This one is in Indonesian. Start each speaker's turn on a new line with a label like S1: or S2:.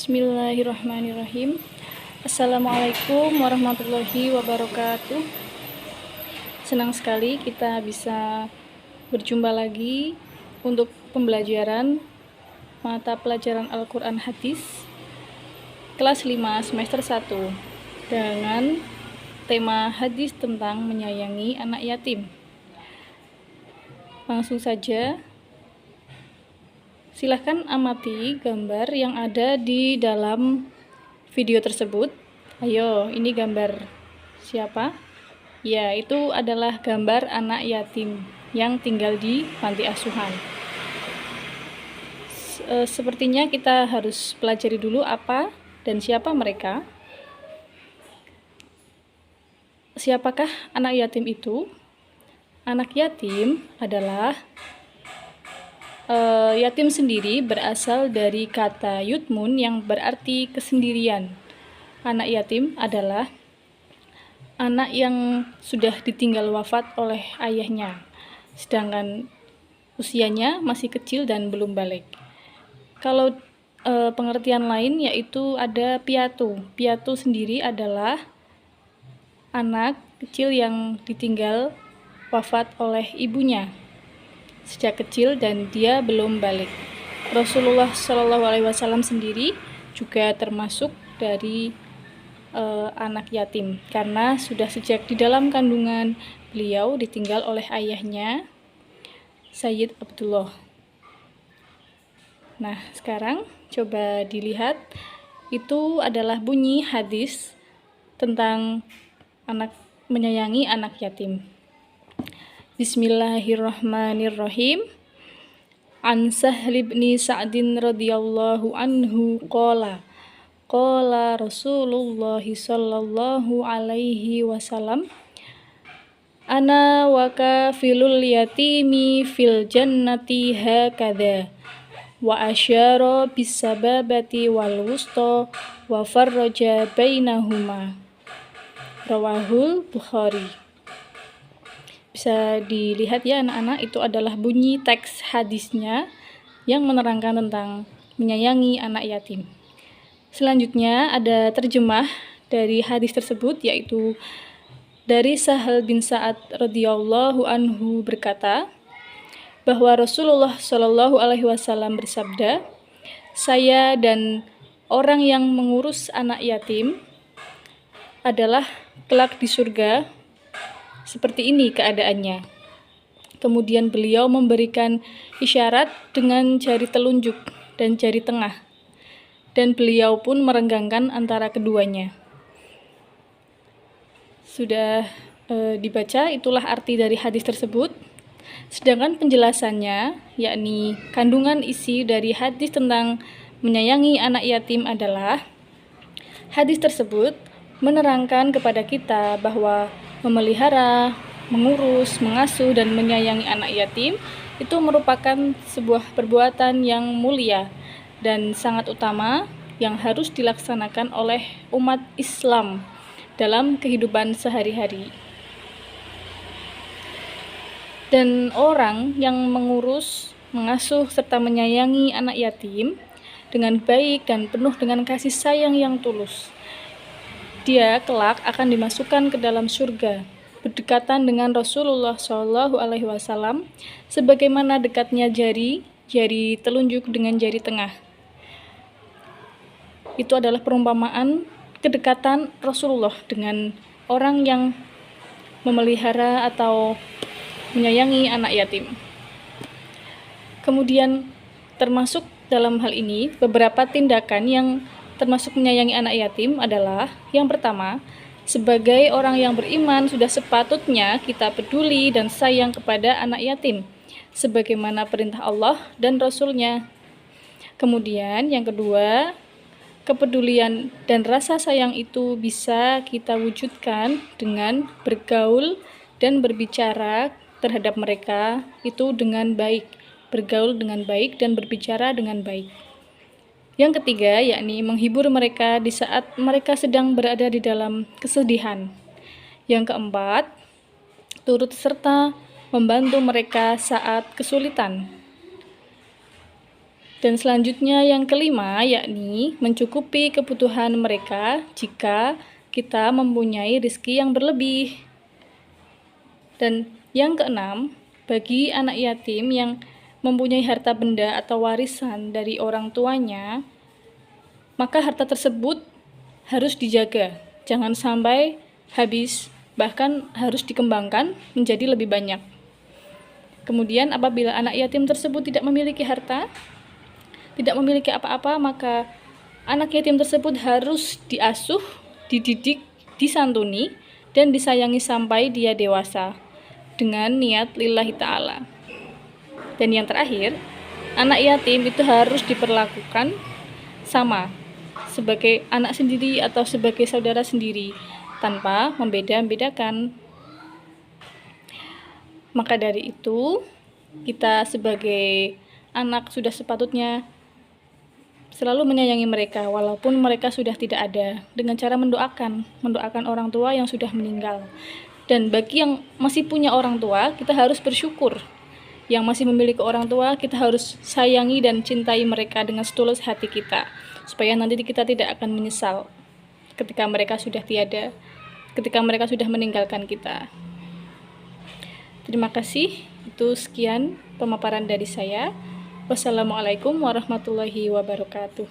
S1: Bismillahirrahmanirrahim. Assalamualaikum warahmatullahi wabarakatuh. Senang sekali kita bisa berjumpa lagi untuk pembelajaran mata pelajaran Al-Quran Hadis kelas 5 semester 1 dengan tema hadis tentang menyayangi anak yatim. Langsung saja, silahkan amati gambar yang ada di dalam video tersebut. Ayo, ini gambar siapa? Ya, itu adalah gambar anak yatim yang tinggal di panti asuhan. Sepertinya kita harus pelajari dulu apa dan siapa mereka. Siapakah anak yatim itu? Anak yatim adalah yatim sendiri berasal dari kata yutmun yang berarti kesendirian. Anak yatim adalah anak yang sudah ditinggal wafat oleh ayahnya, sedangkan usianya masih kecil dan belum balik. Kalau pengertian lain yaitu ada piatu. Piatu sendiri adalah anak kecil yang ditinggal wafat oleh ibunya sejak kecil dan dia belum balik. Rasulullah SAW sendiri juga termasuk dari anak yatim karena sudah sejak di dalam kandungan beliau ditinggal oleh ayahnya Sayyid Abdullah. Nah, sekarang coba dilihat, itu adalah bunyi hadis tentang menyayangi anak yatim. Bismillahirrahmanirrahim. An Sahl bin Sa'din radhiyallahu anhu qala Rasulullah sallallahu alaihi wasallam, ana wa kafilul yatimi fil jannati hakadha wa asyara bis sababati wal wusta wa farraja bainahuma. Rawahul Bukhari. Bisa dilihat ya anak-anak, itu adalah bunyi teks hadisnya yang menerangkan tentang menyayangi anak yatim. Selanjutnya ada terjemah dari hadis tersebut, yaitu dari Sahal bin Sa'ad radhiyallahu anhu berkata bahwa Rasulullah Shallallahu alaihi wasallam bersabda, saya dan orang yang mengurus anak yatim adalah kelak di surga seperti ini keadaannya. Kemudian beliau memberikan isyarat dengan jari telunjuk dan jari tengah, dan beliau pun merenggangkan antara keduanya. Sudah dibaca, itulah arti dari hadis tersebut. Sedangkan penjelasannya, yakni kandungan isi dari hadis tentang menyayangi anak yatim adalah, hadis tersebut menerangkan kepada kita bahwa memelihara, mengurus, mengasuh, dan menyayangi anak yatim itu merupakan sebuah perbuatan yang mulia dan sangat utama yang harus dilaksanakan oleh umat Islam dalam kehidupan sehari-hari. Dan orang yang mengurus, mengasuh, serta menyayangi anak yatim dengan baik dan penuh dengan kasih sayang yang tulus, dia kelak akan dimasukkan ke dalam surga, berdekatan dengan Rasulullah SAW, sebagaimana dekatnya jari telunjuk dengan jari tengah. Itu adalah perumpamaan kedekatan Rasulullah dengan orang yang memelihara atau menyayangi anak yatim. Kemudian termasuk dalam hal ini beberapa tindakan yang termasuk menyayangi anak yatim adalah, yang pertama, sebagai orang yang beriman sudah sepatutnya kita peduli dan sayang kepada anak yatim sebagaimana perintah Allah dan Rasul-Nya. Kemudian yang kedua, kepedulian dan rasa sayang itu bisa kita wujudkan dengan bergaul dan berbicara terhadap mereka itu dengan baik, bergaul dengan baik dan berbicara dengan baik. Yang ketiga, yakni menghibur mereka di saat mereka sedang berada di dalam kesedihan. Yang keempat, turut serta membantu mereka saat kesulitan. Dan selanjutnya yang kelima, yakni mencukupi kebutuhan mereka jika kita mempunyai rezeki yang berlebih. Dan yang keenam, bagi anak yatim yang mempunyai harta benda atau warisan dari orang tuanya, maka harta tersebut harus dijaga, jangan sampai habis, bahkan harus dikembangkan menjadi lebih banyak. Kemudian apabila anak yatim tersebut tidak memiliki harta, tidak memiliki apa-apa, maka anak yatim tersebut harus diasuh, dididik, disantuni, dan disayangi sampai dia dewasa dengan niat lillahi ta'ala. Dan yang terakhir, anak yatim itu harus diperlakukan sama sebagai anak sendiri atau sebagai saudara sendiri tanpa membeda-bedakan. Maka dari itu, kita sebagai anak sudah sepatutnya selalu menyayangi mereka walaupun mereka sudah tidak ada, dengan cara mendoakan orang tua yang sudah meninggal. Dan bagi yang masih punya orang tua, kita harus bersyukur. Yang masih memiliki orang tua, kita harus sayangi dan cintai mereka dengan setulus hati kita, supaya nanti kita tidak akan menyesal ketika mereka sudah tiada, ketika mereka sudah meninggalkan kita. Terima kasih. Itu sekian pemaparan dari saya. Wassalamualaikum warahmatullahi wabarakatuh.